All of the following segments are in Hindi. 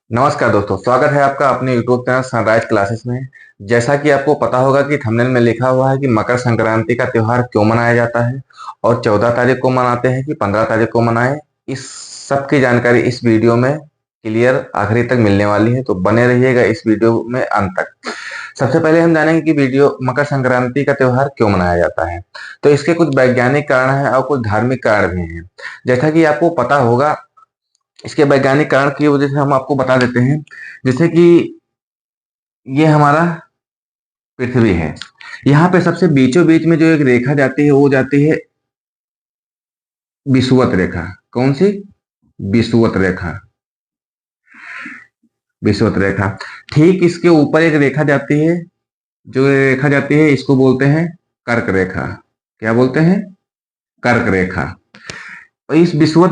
नमस्कार दोस्तों, स्वागत है आपका अपने YouTube चैनल सनराइज क्लासेस में। जैसा कि आपको पता होगा कि थंबनेल में लिखा हुआ है कि मकर संक्रांति का त्योहार क्यों मनाया जाता है और 14 तारीख को मनाते हैं कि 15 तारीख को मनाएं, इस सब की जानकारी इस वीडियो में क्लियर आखिरी तक मिलने वाली है। तो बने रहिएगा इस वीडियो में अंत तक। सबसे पहले हम जानेंगे कि वीडियो मकर संक्रांति का त्योहार क्यों मनाया जाता है। तो इसके कुछ वैज्ञानिक कारण हैं और कुछ धार्मिक कारण भी हैं। जैसा कि आपको पता होगा, इसके वैज्ञानिक कारण की वजह से हम आपको बता देते हैं। जैसे कि ये हमारा पृथ्वी है, यहाँ पे सबसे बीचों बीच में जो एक रेखा जाती है वो जाती है विषुवत रेखा। कौन सी? विषुवत रेखा। विषुवत रेखा। ठीक इसके ऊपर एक रेखा जाती है, जो रेखा जाती है इसको बोलते हैं कर्क रेखा। क्या बोलते हैं? कर्क रेखा। और इस विषुवत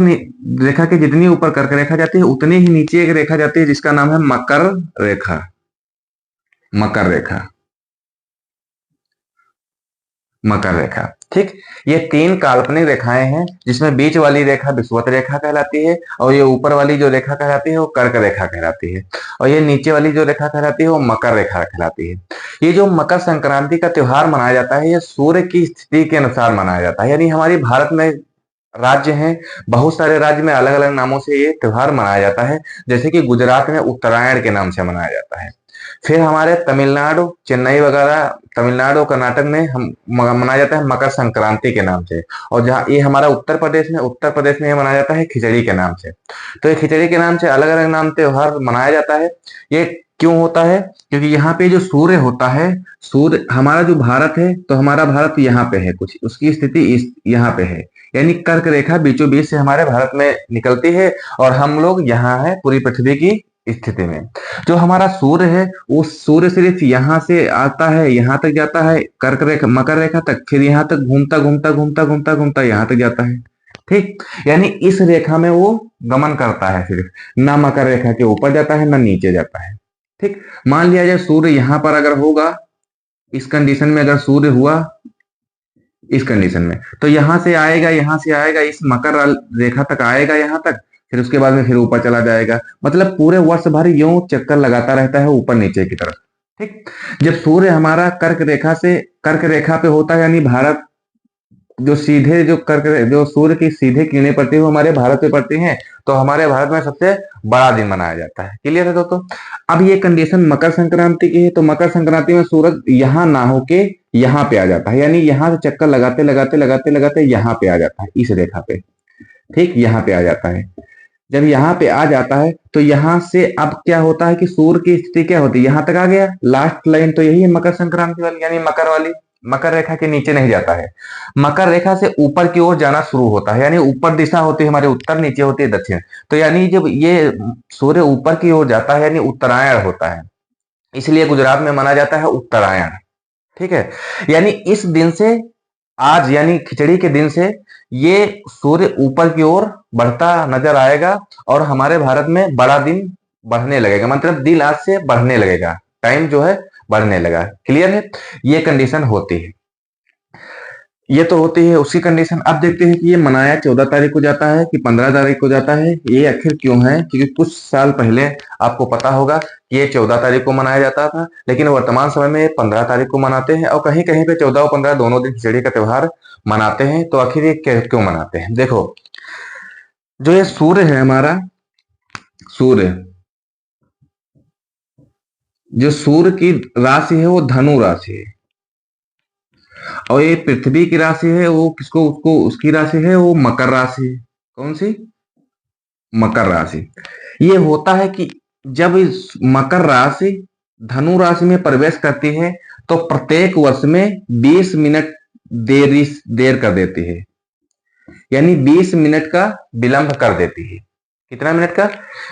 रेखा के जितनी ऊपर कर्क रेखा जाती है उतनी ही नीचे एक रेखा जाती है जिसका नाम है मकर रेखा। मकर रेखा। मकर रेखा। ठीक। ये तीन काल्पनिक रेखाएं हैं जिसमें बीच वाली रेखा विषुवत रेखा कहलाती है और ये ऊपर वाली जो रेखा कहलाती है वो कर्क रेखा कहलाती है और ये नीचे वाली जो रेखा कहलाती है वो मकर रेखा कहलाती है। ये जो मकर संक्रांति का त्योहार मनाया जाता है ये सूर्य की स्थिति के अनुसार मनाया जाता है। यानी हमारी भारत में राज्य हैं, बहुत सारे राज्य में अलग अलग नामों से ये त्योहार मनाया जाता है। जैसे कि गुजरात में उत्तरायण के नाम से मनाया जाता है। फिर हमारे तमिलनाडु, चेन्नई वगैरह, तमिलनाडु कर्नाटक में हम मनाया जाता है मकर संक्रांति के नाम से। और जहाँ ये हमारा उत्तर प्रदेश में ये मनाया जाता है खिचड़ी के नाम से। तो ये खिचड़ी के नाम से अलग अलग नाम त्योहार मनाया जाता है। ये क्यों होता है? क्योंकि यहाँ पे जो सूर्य होता है, सूर्य हमारा जो भारत है, तो हमारा भारत यहाँ पे है, कुछ उसकी स्थिति इस यहाँ पे है। यानी कर्क रेखा बीचों बीच से हमारे भारत में निकलती है और हम लोग यहाँ है पूरी पृथ्वी की स्थिति में। जो हमारा सूर्य है वो सूर्य सिर्फ यहाँ से आता है, यहाँ तक जाता है कर्क रेखा मकर रेखा तक, फिर यहाँ तक घूमता घूमता घूमता घूमता घूमता यहाँ तक जाता है। ठीक। यानी इस रेखा में वो गमन करता है, सिर्फ ना मकर रेखा के ऊपर जाता है ना नीचे जाता है। ठीक। मान लिया जाए सूर्य यहाँ पर अगर होगा, इस कंडीशन में अगर सूर्य हुआ इस कंडीशन में, तो यहाँ से आएगा, यहाँ से आएगा, इस मकर रेखा तक आएगा यहाँ तक, फिर उसके बाद में फिर ऊपर चला जाएगा। मतलब पूरे वर्ष भर यूं चक्कर लगाता रहता है ऊपर नीचे की तरफ। ठीक। जब सूर्य हमारा कर्क रेखा पे होता है, यानी भारत जो सीधे जो सूर्य की सीधे किरणें पड़ती है वो हमारे भारत पे पड़ती हैं, तो हमारे भारत में सबसे बड़ा दिन मनाया जाता है। क्लियर है दोस्तों? अब ये कंडीशन मकर संक्रांति की है, तो मकर संक्रांति में सूरज यहाँ ना होके यहाँ पे आ जाता है, यानी यहाँ से चक्कर लगाते लगाते लगाते लगाते यहाँ पे आ जाता है, इस रेखा पे। ठीक। यहाँ पे आ जाता है। जब यहाँ पे आ जाता है तो यहाँ से अब क्या होता है कि सूर्य की स्थिति क्या होती है, यहाँ तक आ गया, लास्ट लाइन तो यही है मकर संक्रांति वाली, यानी मकर वाली। मकर रेखा के नीचे नहीं जाता है, मकर रेखा से ऊपर की ओर जाना शुरू होता है। यानी ऊपर दिशा होती है हमारे उत्तर, नीचे होती है दक्षिण। तो यानी जब ये सूर्य ऊपर की ओर जाता है यानी उत्तरायण होता है, इसलिए गुजरात में माना जाता है उत्तरायण। ठीक है। यानी इस दिन से, आज यानी खिचड़ी के दिन से, ये सूर्य ऊपर की ओर बढ़ता नजर आएगा और हमारे भारत में बड़ा दिन बढ़ने लगेगा, मतलब दिन आज से बढ़ने लगेगा, टाइम जो है बढ़ने लगा। क्लियर है? ये कंडीशन होती है, ये तो होती है उसकी कंडीशन। अब देखते हैं कि ये मनाया 14 तारीख को जाता है कि 15 तारीख को जाता है, ये आखिर क्यों है? क्योंकि कुछ साल पहले आपको पता होगा कि ये 14 तारीख को मनाया जाता था, लेकिन वर्तमान समय में ये 15 तारीख को मनाते हैं और कहीं कहीं पे 14 और 15 दोनों दिन खिचड़ी का त्योहार मनाते हैं। तो आखिर ये क्यों मनाते हैं? देखो, जो ये सूर्य है हमारा, सूर्य, जो सूर्य की राशि है वो धनु राशि है और ये पृथ्वी की राशि है वो किसको उसको उसकी राशि है वो मकर राशि है। कौन सी? मकर राशि। ये होता है कि जब इस मकर राशि धनु राशि में प्रवेश करती है तो प्रत्येक वर्ष में 20 मिनट देर कर देती है, यानी 20 मिनट का विलंब कर देती है। कितना मिनट का?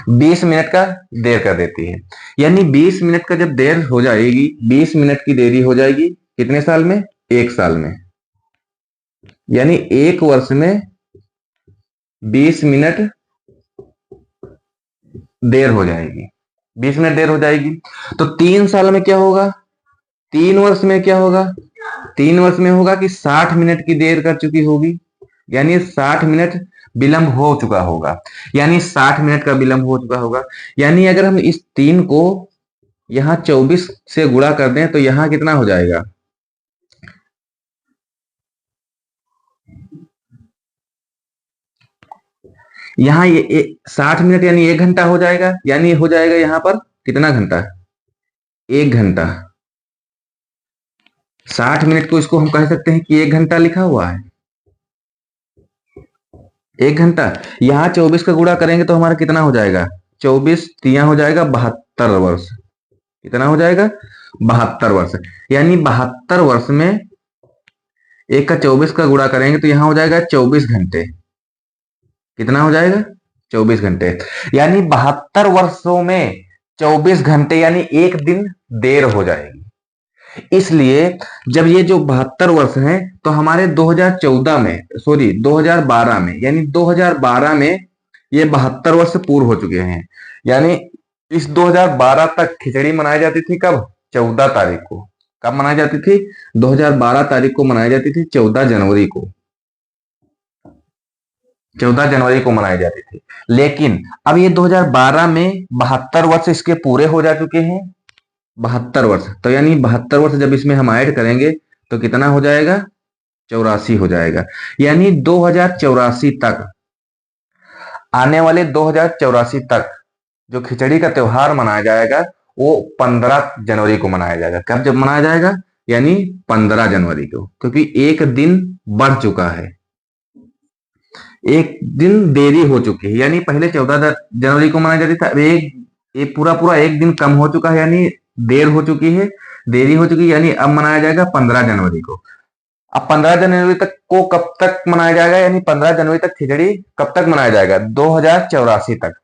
20 मिनट का देर कर देती है। यानी 20 मिनट का जब देर हो जाएगी, 20 मिनट की देरी हो जाएगी, कितने साल में? एक साल में। यानी एक वर्ष में 20 मिनट देर हो जाएगी, 20 मिनट देर हो जाएगी। तो 3 साल में क्या होगा? 3 वर्ष में क्या होगा? 3 वर्ष में होगा कि 60 मिनट की देर कर चुकी होगी, यानी 60 मिनट विलंब हो चुका होगा, यानी 60 मिनट का विलंब हो चुका होगा। यानी अगर हम इस 3 को यहाँ 24 से गुणा कर दें तो यहाँ कितना हो जाएगा, यहाँ ये 60 मिनट यानी 1 घंटा हो जाएगा, यानी हो जाएगा यहाँ पर कितना घंटा, 1 घंटा। 60 मिनट को इसको हम कह सकते हैं कि 1 घंटा लिखा हुआ है, 1 घंटा। यहाँ 24 का गुणा करेंगे तो हमारा कितना हो जाएगा, 24 तिया हो जाएगा 72 वर्ष। कितना हो जाएगा, 72 वर्ष। यानी 72 वर्ष में 1 का 24 का गुणा करेंगे तो यहाँ हो जाएगा 24 घंटे। कितना हो जाएगा, 24 घंटे। यानी 72 वर्षों में 24 घंटे यानी 1 दिन देर हो जाएगी। इसलिए जब ये जो 72 वर्ष हैं तो हमारे 2014 में, सॉरी 2012 में, यानी 2012 में ये 72 वर्ष पूर्ण हो चुके हैं। यानी इस 2012 तक खिचड़ी मनाई जाती थी कब, 14 तारीख को। कब मनाई जाती थी, 2012 तारीख को मनाई जाती थी, 14 जनवरी को, 14 जनवरी को मनाई जाती थी। लेकिन अब ये 2012 में 72 वर्ष इसके पूरे हो जा चुके हैं, 72 वर्ष। तो यानी 72 वर्ष जब इसमें हम ऐड करेंगे तो कितना हो जाएगा, 84 हो जाएगा। यानी 2084 तक, आने वाले 2084 तक जो खिचड़ी का त्योहार मनाया जाएगा वो 15 जनवरी को मनाया जाएगा। कब जब मनाया जाएगा, यानी 15 जनवरी को, क्योंकि एक दिन बढ़ चुका है, एक दिन देरी हो चुकी है। यानी पहले 14 जनवरी को मनाया जाती था, अब एक पूरा पूरा एक दिन कम हो चुका है, यानी देर हो चुकी है, देरी हो चुकी है। यानी अब मनाया जाएगा 15 जनवरी को। अब 15 जनवरी तक को कब तक मनाया जाएगा, यानी 15 जनवरी तक खिचड़ी कब तक मनाया जाएगा, 2084 तक।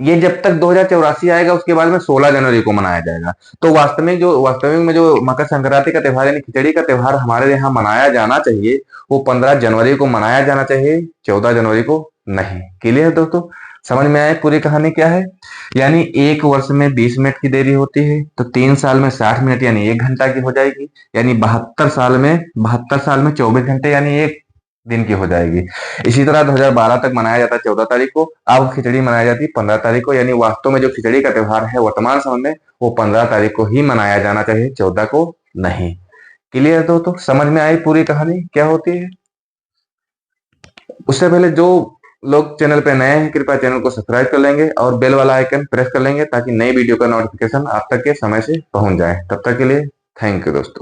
ये जब तक 2084 आएगा उसके बाद में 16 जनवरी को मनाया जाएगा। तो वास्तविक में जो मकर संक्रांति का त्योहार यानी खिचड़ी का त्योहार हमारे यहाँ मनाया जाना चाहिए वो 15 जनवरी को मनाया जाना चाहिए, 14 जनवरी को नहीं। क्लियर दोस्तों, समझ में आए पूरी कहानी क्या है। यानी 1 वर्ष में 20 मिनट की देरी होती है तो 3 साल में 60 मिनट यानी 1 घंटा की हो जाएगी। यानी 72 साल में 24 घंटे यानी 1 दिन की हो जाएगी। इसी तरह 2012 तक मनाया जाता है 14 तारीख को, अब खिचड़ी मनाई जाती है 15 तारीख को। यानी वास्तव में जो खिचड़ी का त्योहार है वर्तमान समय में वो 15 तारीख को ही मनाया जाना चाहिए, 14 को नहीं। क्लियर दोस्तों, समझ में आई पूरी कहानी क्या होती है। उससे पहले जो लोग चैनल पे नए हैं कृपया चैनल को सब्सक्राइब कर लेंगे और बेल वाला आइकन प्रेस कर लेंगे ताकि नई वीडियो का नोटिफिकेशन आप तक के समय से पहुंच जाए। तब तक के लिए थैंक यू दोस्तों।